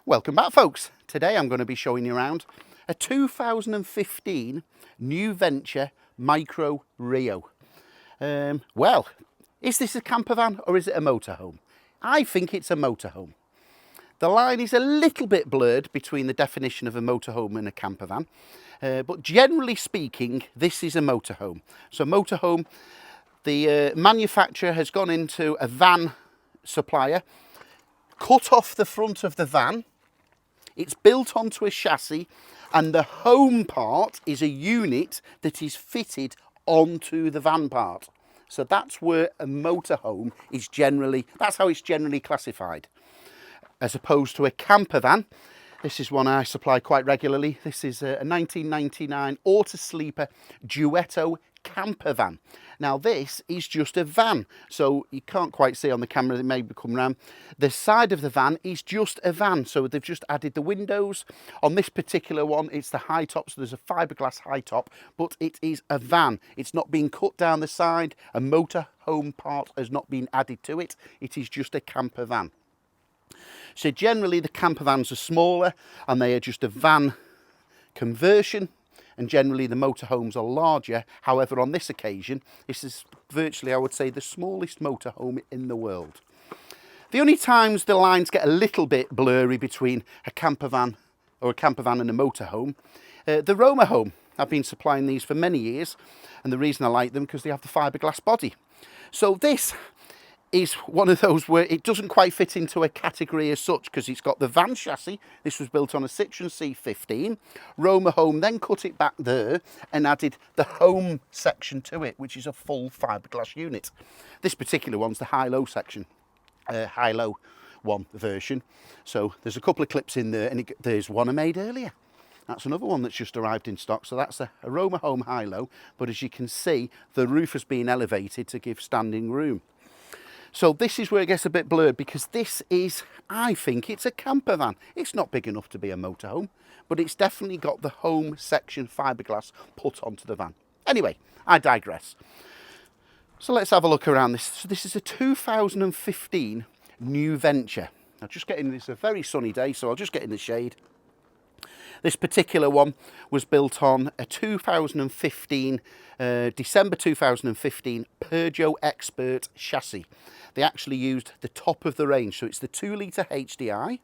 Welcome back, folks. Today I'm going to be showing you around a 2015 new venture Micro Rio. Well, is this a camper van or is it a motorhome? I think it's a motorhome. The line is a little bit blurred between the definition of a motorhome and a camper van, but generally speaking, this is a motorhome. So motorhome, the manufacturer has gone into a van supplier, cut off the front of the van. It's built onto a chassis, and the home part is a unit that is fitted onto the van part. So that's where a motorhome is that's how it's generally classified. As opposed to a camper van, this is one I supply quite regularly. This is a 1999 Auto Sleeper Duetto camper van. Now this is just a van, so you can't quite see on the camera, it may come round. The side of the van is just a van, so they've just added the windows. On this particular one, it's the high top, so there's a fiberglass high top, but it is a van. It's not been cut down the side, a motorhome part has not been added to it. It is just a camper van. So generally the camper vans are smaller and they are just a van conversion, and generally the motorhomes are larger. However, on this occasion, this is virtually, I would say, the smallest motorhome in the world. The only times the lines get a little bit blurry between a camper van and a motorhome, the Roma home. I've been supplying these for many years, and the reason I like them because they have the fiberglass body. So this is one of those where it doesn't quite fit into a category as such because it's got the van chassis. This was built on a Citroen C15. Roma Home then cut it back there and added the home section to it, which is a full fiberglass unit. This particular one's the high-low section, high-low one version. So there's a couple of clips in there, and there's one I made earlier. That's another one that's just arrived in stock. So that's a Roma Home high-low, but as you can see, the roof has been elevated to give standing room. So this is where it gets a bit blurred because this is, I think it's a camper van. It's not big enough to be a motorhome, but it's definitely got the home section fiberglass put onto the van. Anyway, I digress. So let's have a look around this. So this is a 2015 new venture. Now just getting, it's a very sunny day, so I'll just get in the shade. This particular one was built on a 2015, December 2015 Peugeot Expert chassis. They actually used the top of the range, so it's the 2-litre HDI,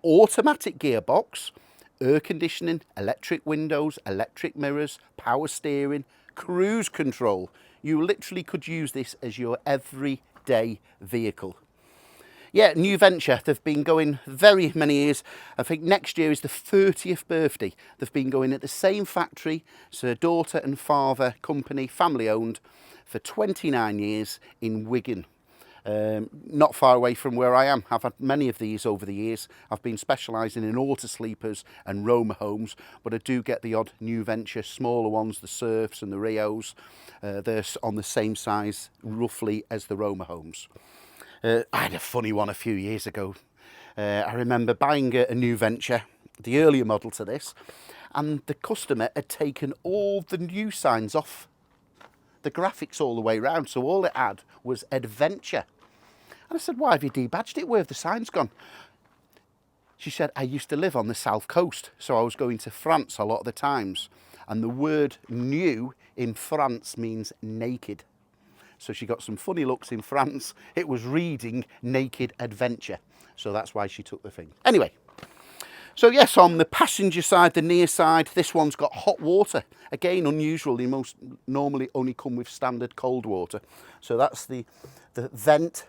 automatic gearbox, air conditioning, electric windows, electric mirrors, power steering, cruise control. You literally could use this as your everyday vehicle. Yeah, new venture. They've been going very many years. I think next year is the 30th birthday. They've been going at the same factory, so daughter and father company, family owned, for 29 years in Wigan. Not far away from where I am. I've had many of these over the years. I've been specialising in auto sleepers and Roma homes, but I do get the odd new venture, smaller ones, the Surfs and the Rios. They're on the same size, roughly, as the Roma homes. I had a funny one a few years ago. I remember buying a new venture, the earlier model to this, and the customer had taken all the new signs off the graphics all the way around, so all it had was adventure. And I said, why have you debadged it? Where have the signs gone? She said, I used to live on the south coast, so I was going to France a lot of the times, and the word new in France means naked. So she got some funny looks in France. It was reading naked adventure. So that's why she took the thing. Anyway, so yes, on the passenger side, the near side, this one's got hot water. Again, unusual. They most normally only come with standard cold water. So that's the vent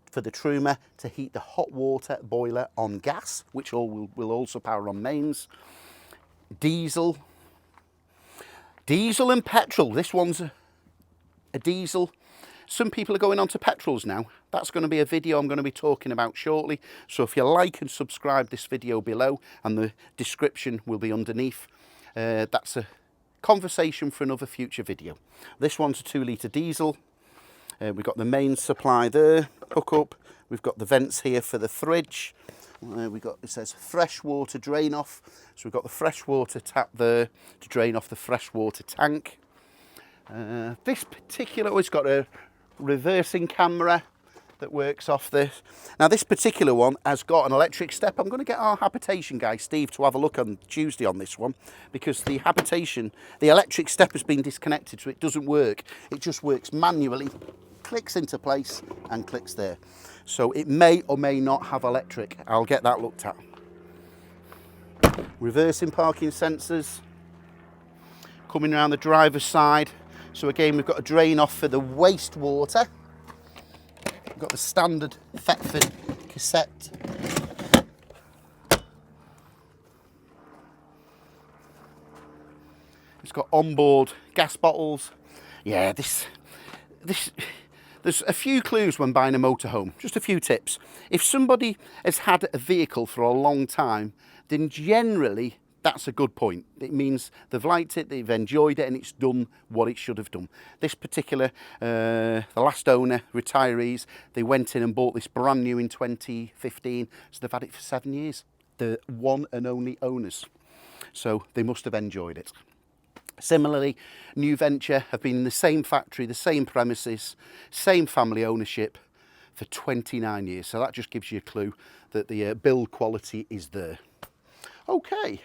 for the Truma to heat the hot water boiler on gas, which will also power on mains. Diesel and petrol. This one's a diesel. Some people are going on to petrols now. That's going to be a video I'm going to be talking about shortly. So if you like and subscribe this video below, and the description will be underneath, that's a conversation for another future video. This one's a 2-litre diesel. We've got the main supply there, hook up. We've got the vents here for the fridge. It says fresh water drain off. So we've got the fresh water tap there to drain off the fresh water tank. This particular, it's got a reversing camera, that works off this. Now this particular one has got an electric step. I'm going to get our habitation guy Steve to have a look on Tuesday on this one, because the electric step has been disconnected, so it doesn't work. It just works manually, clicks into place and clicks there. So it may or may not have electric. I'll get that looked at. Reversing parking sensors coming around the driver's side. So again, we've got a drain off for the wastewater. We've got the standard Thetford cassette. It's got onboard gas bottles. Yeah, there's a few clues when buying a motorhome, just a few tips. If somebody has had a vehicle for a long time, then generally that's a good point. It means they've liked it, they've enjoyed it, and it's done what it should have done. This particular, the last owner, retirees, they went in and bought this brand new in 2015, so they've had it for 7 years. The one and only owners. So they must have enjoyed it. Similarly, new venture have been in the same factory, the same premises, same family ownership for 29 years. So that just gives you a clue that the build quality is there. Okay.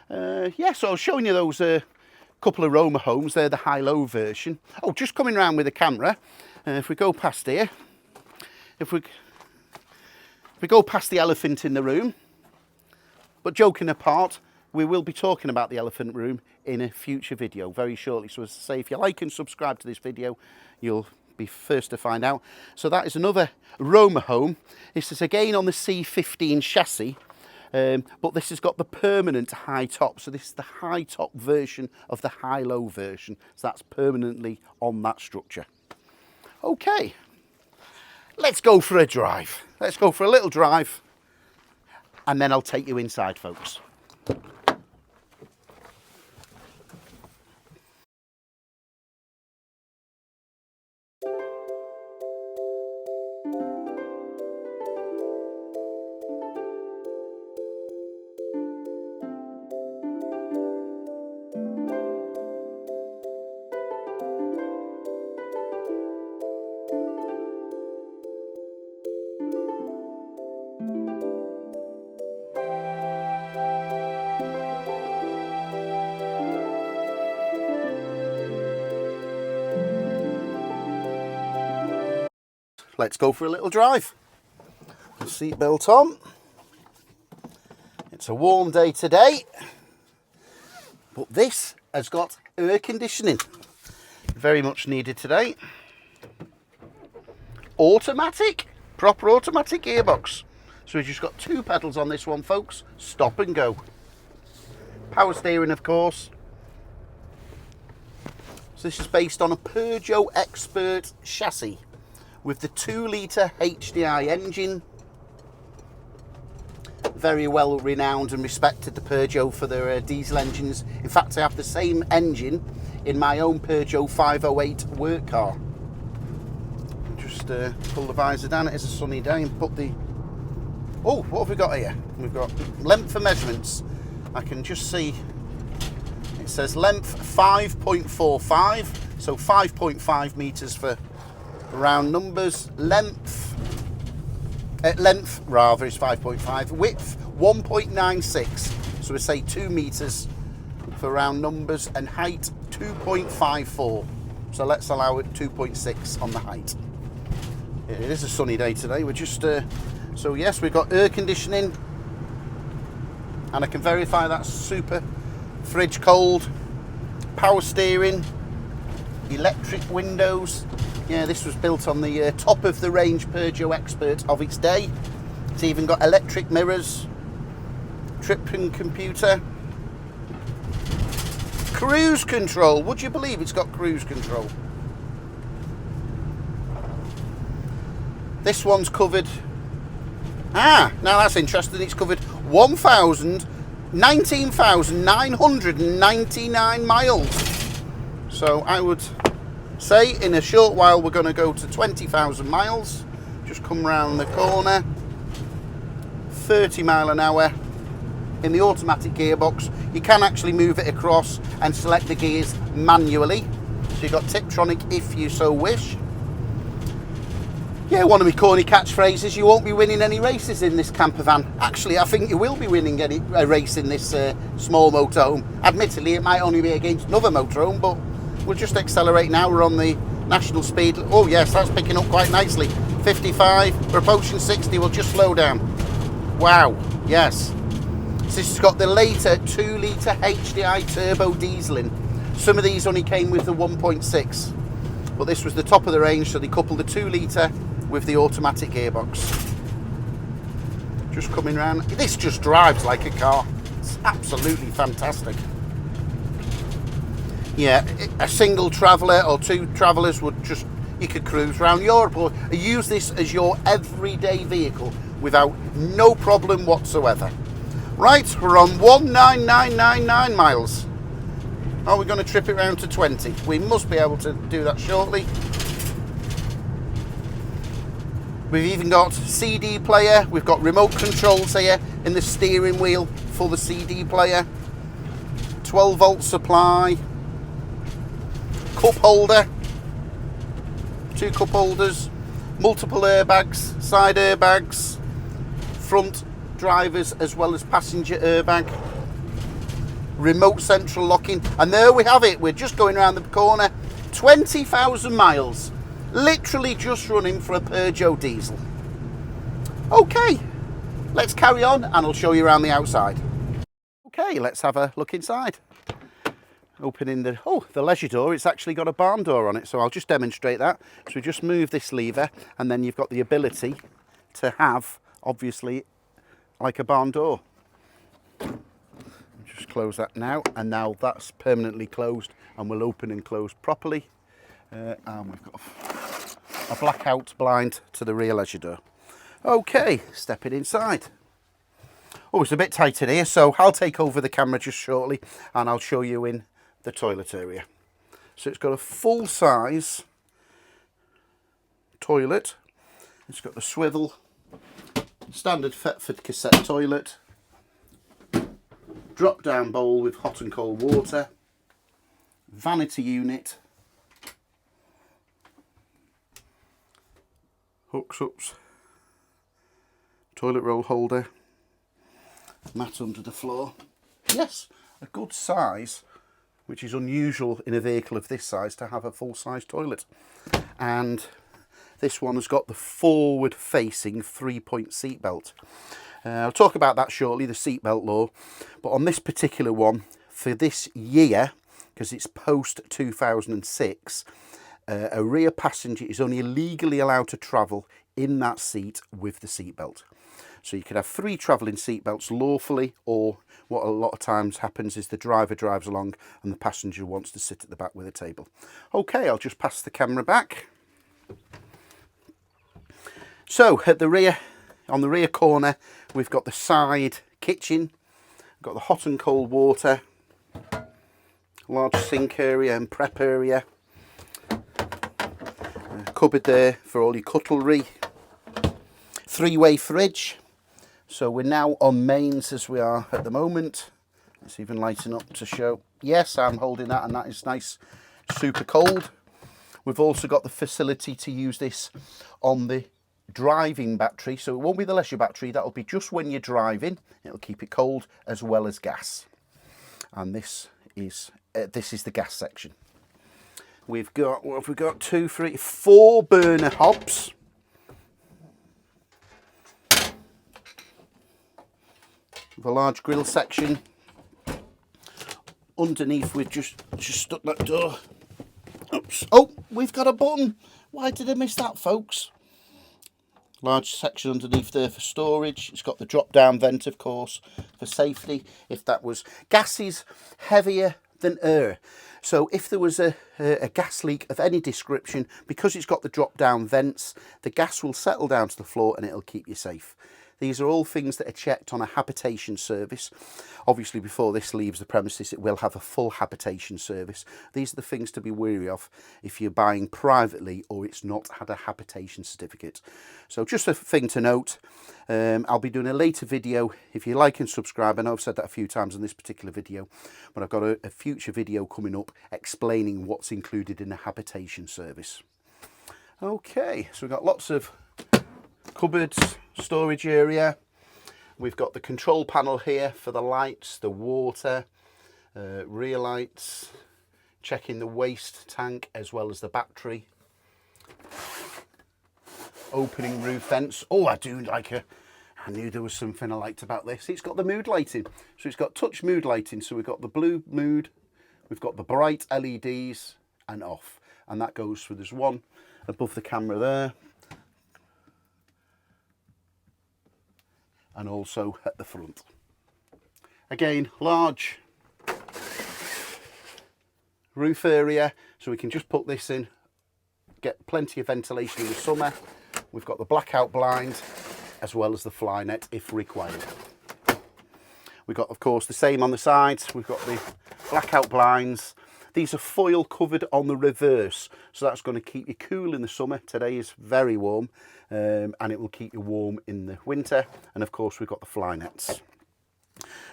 Yeah, so I was showing you those couple of Roma homes. They're the high-low version. Oh, just coming around with the camera. If we go past here, if we go past the elephant in the room, but joking apart, we will be talking about the elephant room in a future video very shortly. So as I say, if you like and subscribe to this video, you'll be first to find out. So that is another Roma home. This is again on the C15 chassis. But this has got the permanent high top, so this is the high top version of the high-low version, so that's permanently on that structure. Okay, let's go for a drive. Let's go for a little drive, and then I'll take you inside, folks. Let's go for a little drive. Seatbelt on. It's a warm day today, but this has got air conditioning. Very much needed today. Automatic, proper automatic gearbox. So we've just got 2 pedals on this one, folks. Stop and go. Power steering, of course. So this is based on a Peugeot Expert chassis with the 2-litre HDI engine. Very well renowned and respected, the Peugeot, for their diesel engines. In fact, I have the same engine in my own Peugeot 508 work car. Just pull the visor down. It is a sunny day, and put the... Oh, what have we got here? We've got length for measurements. I can just see it says length 5.45, so 5.5 metres for round numbers. Length rather is 5.5. Width 1.96, so we say 2 metres for round numbers, and height 2.54. So let's allow it 2.6 on the height. It is a sunny day today. We're just so yes, we've got air conditioning, and I can verify that's super fridge cold. Power steering, electric windows. Yeah, this was built on the top of the range Peugeot Expert of its day. It's even got electric mirrors, trip and computer, cruise control. Would you believe it's got cruise control? This one's covered. Now that's interesting. It's covered 19,999 miles. So I would say in a short while we're going to go to 20,000 miles. Just come round the corner. 30 mile an hour in the automatic gearbox. You can actually move it across and select the gears manually. So you've got Tiptronic if you so wish. Yeah, one of my corny catchphrases, you won't be winning any races in this camper van. Actually, I think you will be winning a race in this small motorhome. Admittedly, it might only be against another motorhome, but we'll just accelerate now. We're on the national speed. Oh yes, that's picking up quite nicely. 55, we're approaching 60, we'll just slow down. Wow, yes. So this has got the later 2 litre HDI turbo diesel in. Some of these only came with the 1.6, but this was the top of the range, so they coupled the 2 litre with the automatic gearbox. Just coming round. This just drives like a car. It's absolutely fantastic. Yeah, a single traveller or 2 travellers would just, you could cruise around Europe or use this as your everyday vehicle without no problem whatsoever. Right, we're on 19999 miles. Are we going to trip it round to 20? We must be able to do that shortly. We've even got CD player, we've got remote controls here in the steering wheel for the CD player, 12 volt supply, cup holder, 2 cup holders, multiple airbags, side airbags, front drivers as well as passenger airbag, remote central locking, and there we have it. We're just going around the corner, 20,000 miles. Literally just running for a Peugeot diesel. Okay, let's carry on and I'll show you around the outside. Okay, let's have a look inside. Opening the leisure door, it's actually got a barn door on it, so I'll just demonstrate that. So we just move this lever and then you've got the ability to have, obviously, like a barn door. Just close that now, and now that's permanently closed and will open and close properly. And we've got a blackout blind to the rear leisure door. Okay, stepping inside. Oh, it's a bit tight in here, so I'll take over the camera just shortly and I'll show you in the toilet area. So it's got a full-size toilet. It's got the swivel, standard Thetford cassette toilet, drop-down bowl with hot and cold water, vanity unit, hooks-ups, toilet roll holder, mat under the floor. Yes, a good size, which is unusual in a vehicle of this size to have a full-size toilet. And this one has got the forward-facing 3-point seat belt. I'll talk about that shortly, the seatbelt law. But on this particular one, for this year, because it's post 2006, a rear passenger is only legally allowed to travel in that seat with the seatbelt. So you could have 3 travelling seatbelts lawfully, or what a lot of times happens is the driver drives along and the passenger wants to sit at the back with a table. Okay, I'll just pass the camera back. So at the rear, on the rear corner, we've got the side kitchen, got the hot and cold water, large sink area and prep area, cupboard there for all your cutlery, 3-way fridge. So we're now on mains as we are at the moment. Let's even lighten up to show. Yes, I'm holding that and that is nice, super cold. We've also got the facility to use this on the driving battery, so it won't be the leisure battery, that'll be just when you're driving. It'll keep it cold, as well as gas. And this is the gas section. We've got, what have we got, 2, 3, 4 burner hobs. With a large grill section. Underneath we've just stuck that door. Oops. Oh, we've got a button. Why did I miss that, folks? Large section underneath there for storage. It's got the drop down vent, of course, for safety. If that was, gas is heavier than air. So if there was a gas leak of any description, because it's got the drop down vents, the gas will settle down to the floor and it'll keep you safe. These are all things that are checked on a habitation service. Obviously, before this leaves the premises, it will have a full habitation service. These are the things to be wary of if you're buying privately or it's not had a habitation certificate. So just a thing to note, I'll be doing a later video. If you like and subscribe, I know I've said that a few times in this particular video, but I've got a future video coming up explaining what's included in a habitation service. Okay, so we've got lots of cupboards, storage area. We've got the control panel here for the lights, the water, rear lights, checking the waste tank as well as the battery. Opening roof vents. Oh, I knew there was something I liked about this. It's got the mood lighting. So it's got touch mood lighting. So we've got the blue mood, we've got the bright LEDs and off. And that goes through, there's one above the camera there. And also at the front. Again, large roof area. So we can just put this in, get plenty of ventilation in the summer. We've got the blackout blind as well as the fly net if required. We've got, of course, the same on the sides. We've got the blackout blinds. These are foil covered on the reverse, so that's going to keep you cool in the summer. Today is very warm, and it will keep you warm in the winter. And of course, we've got the fly nets.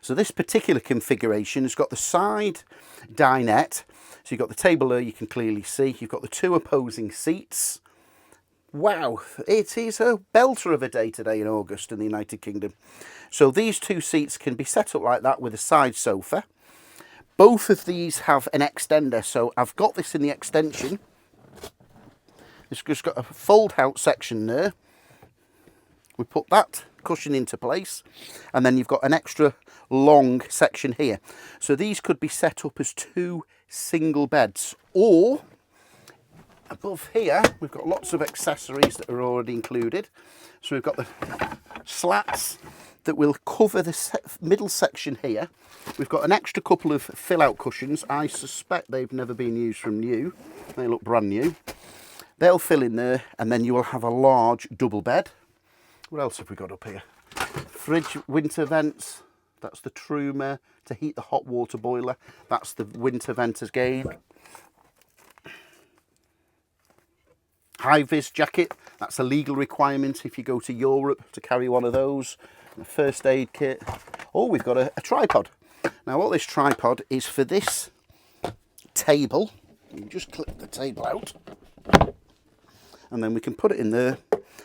So this particular configuration has got the side dinette. So you've got the table there, you can clearly see. You've got the two opposing seats. Wow, it is a belter of a day today in August in the United Kingdom. So these two seats can be set up like that with a side sofa. Both of these have an extender, so I've got this in the extension. It's just got a fold out section there. We put that cushion into place, and then you've got an extra long section here. So these could be set up as two single beds, or above here, we've got lots of accessories that are already included. So we've got the slats that will cover the middle section here. We've got an extra couple of fill-out cushions. I suspect they've never been used from new. They look brand new. They'll fill in there, and then you will have a large double bed. What else have we got up here? Fridge winter vents. That's the Truma to heat the hot water boiler. That's the winter vent again. High-vis jacket, that's a legal requirement if you go to Europe to carry one of those. A first aid kit. Oh, we've got a tripod. Now what this tripod is for this table, you just clip the table out and then we can put it in there,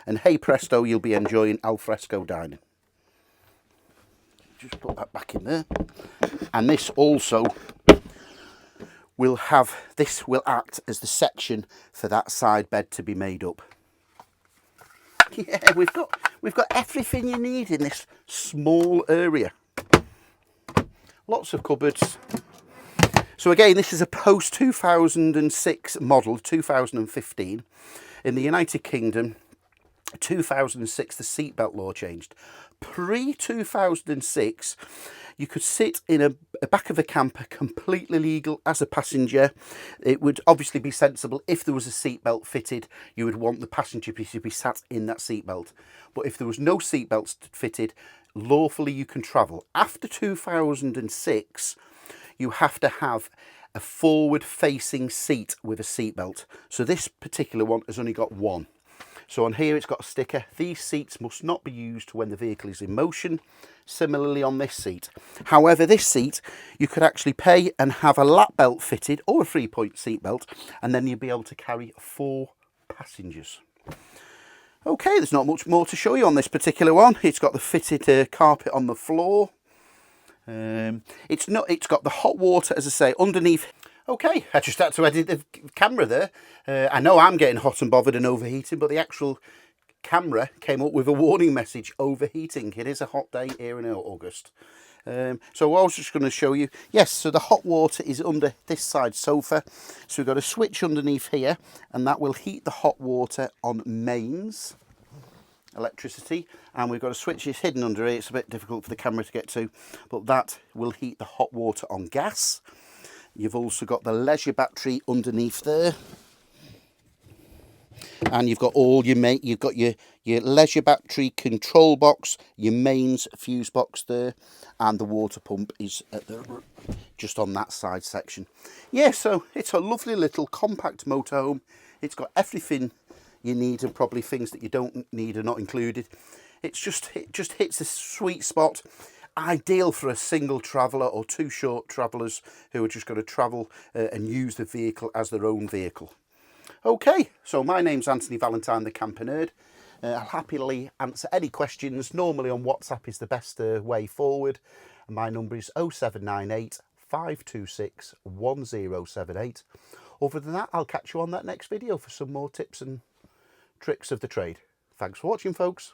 and hey presto, you'll be enjoying alfresco dining. Just put that back in there. And this also will act as the section for that side bed to be made up. Yeah, we've got everything you need in this small area. Lots of cupboards. So again, this is a post 2006 model, 2015. In the United Kingdom, 2006 the seatbelt law changed. Pre-2006, you could sit in a back of a camper completely legal as a passenger. It would obviously be sensible if there was a seatbelt fitted, you would want the passenger to be sat in that seatbelt. But if there was no seatbelts fitted, lawfully you can travel. After 2006, you have to have a forward-facing seat with a seatbelt. So this particular one has only got one. So on here it's got a sticker, these seats must not be used when the vehicle is in motion. Similarly on this seat. However, this seat, you could actually pay and have a lap belt fitted or a 3-point seat belt, and then you'd be able to carry 4 passengers. Okay, there's not much more to show you on this particular one. It's got the fitted carpet on the floor. It's got the hot water, as I say, underneath. Okay, I just had to edit the camera there. I know I'm getting hot and bothered and overheating, but the actual camera came up with a warning message, overheating. It is a hot day here in August. So I was just going to show you, yes, so the hot water is under this side sofa. So we've got a switch underneath here, and that will heat the hot water on mains electricity, and we've got a switch is hidden under here. It's a bit difficult for the camera to get to, but that will heat the hot water on gas. You've also got the leisure battery underneath there, and you've got all your your leisure battery control box, your mains fuse box there, and the water pump is at just on that side section. Yeah, so it's a lovely little compact motorhome. It's got everything you need, and probably things that you don't need are not included. It just hits a sweet spot. Ideal for a single traveller or 2 short travellers who are just going to travel and use the vehicle as their own vehicle. Okay, so my name's Anthony Valentine, the Camper Nerd. I'll happily answer any questions. Normally on WhatsApp is the best way forward. And my number is 0798 526 1078. Other than that, I'll catch you on that next video for some more tips and tricks of the trade. Thanks for watching, folks.